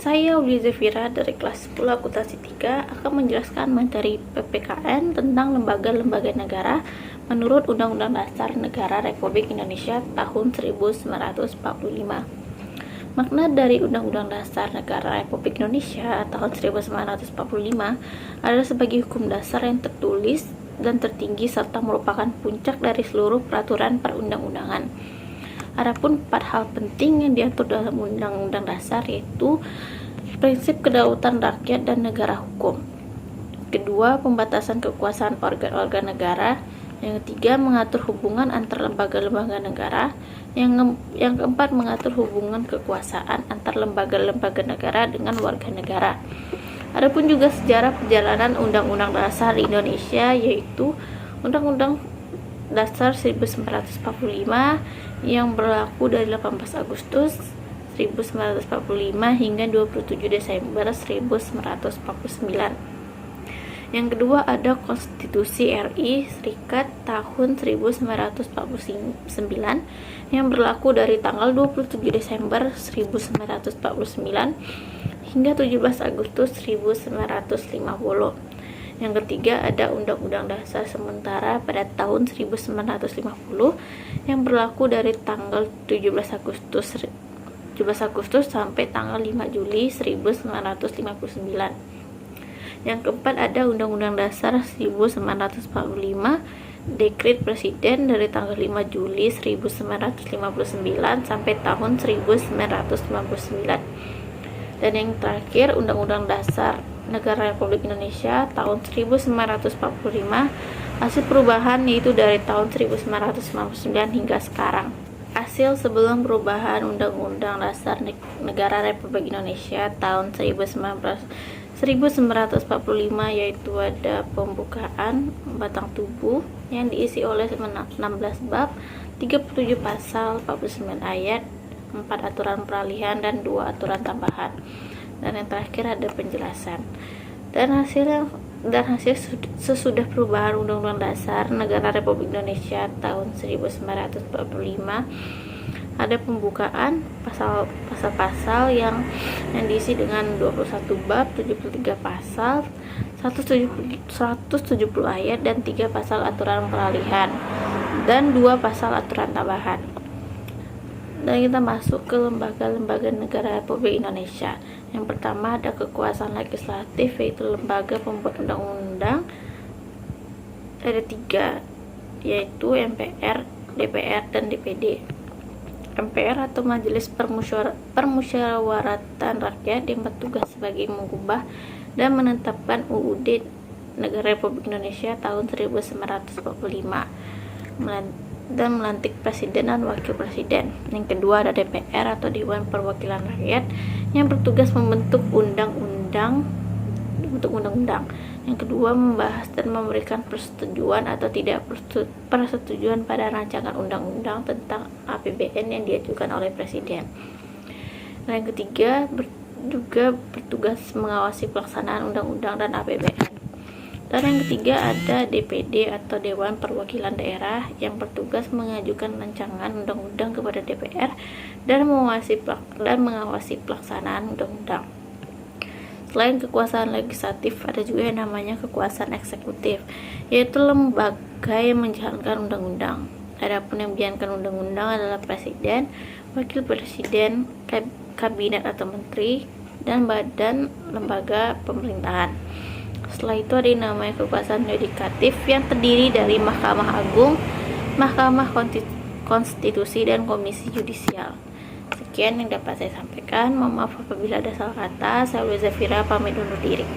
Saya Uli Zefira dari kelas 10 Akuntansi 3 akan menjelaskan materi PPKN tentang lembaga-lembaga negara menurut Undang-Undang Dasar Negara Republik Indonesia tahun 1945. Makna dari Undang-Undang Dasar Negara Republik Indonesia tahun 1945 adalah sebagai hukum dasar yang tertulis dan tertinggi serta merupakan puncak dari seluruh peraturan perundang-undangan. Adapun 4 hal penting yang diatur dalam Undang-Undang Dasar yaitu prinsip kedaulatan rakyat dan negara hukum. Kedua, pembatasan kekuasaan organ-organ negara. Yang ketiga, mengatur hubungan antar lembaga-lembaga negara. Yang keempat, mengatur hubungan kekuasaan antar lembaga-lembaga negara dengan warga negara. Adapun juga sejarah perjalanan Undang-Undang Dasar di Indonesia yaitu Undang-Undang Dasar 1945 yang berlaku dari 18 Agustus 1945 hingga 27 Desember 1949. Yang kedua ada Konstitusi RI Serikat tahun 1949 yang berlaku dari tanggal 27 Desember 1949 hingga 17 Agustus 1950. Yang ketiga ada Undang-Undang Dasar sementara pada tahun 1950 yang berlaku dari tanggal 17 Agustus sampai tanggal 5 Juli 1959. Yang keempat ada Undang-Undang Dasar 1945 Dekret Presiden dari tanggal 5 Juli 1959 sampai tahun 1959. Dan yang terakhir Undang-Undang Dasar Negara Republik Indonesia tahun 1945 hasil perubahan yaitu dari tahun 1999 hingga sekarang. Hasil sebelum perubahan Undang-Undang Dasar Negara Republik Indonesia tahun 1945 yaitu ada pembukaan batang tubuh yang diisi oleh 16 bab, 37 pasal, 49 ayat, 4 aturan peralihan dan 2 aturan tambahan. Dan yang terakhir ada penjelasan. Dan hasil sesudah perubahan Undang-Undang Dasar Negara Republik Indonesia tahun 1945 ada pembukaan pasal-pasal yang diisi dengan 21 bab, 73 pasal, 170 ayat dan 3 pasal aturan peralihan dan 2 pasal aturan tambahan. Dan kita masuk ke lembaga-lembaga negara Republik Indonesia. Yang pertama ada kekuasaan legislatif yaitu lembaga pembuat undang-undang. Ada 3 yaitu MPR, DPR dan DPD. MPR atau Majelis Permusyawaratan Rakyat yang bertugas sebagai mengubah dan menetapkan UUD Negara Republik Indonesia tahun 1945 dan melantik presiden dan wakil presiden. Yang kedua ada DPR atau Dewan Perwakilan Rakyat yang bertugas membentuk undang-undang. Yang kedua membahas dan memberikan persetujuan atau tidak persetujuan pada rancangan undang-undang tentang APBN yang diajukan oleh presiden. Dan yang ketiga juga bertugas mengawasi pelaksanaan undang-undang dan APBN. Dan yang ketiga ada DPD atau Dewan Perwakilan Daerah yang bertugas mengajukan rancangan undang-undang kepada DPR dan mengawasi pelaksanaan undang-undang. Selain kekuasaan legislatif, ada juga yang namanya kekuasaan eksekutif, yaitu lembaga yang menjalankan undang-undang. Adapun yang menjalankan undang-undang adalah presiden, wakil presiden, kabinet atau menteri, dan badan lembaga pemerintahan. Setelah itu ada yang namanya kekuasaan yudikatif yang terdiri dari Mahkamah Agung, Mahkamah Konstitusi, dan Komisi Yudisial. Sekian yang dapat saya sampaikan. Mohon maaf apabila ada salah kata. Saya Zefira pamit undur diri.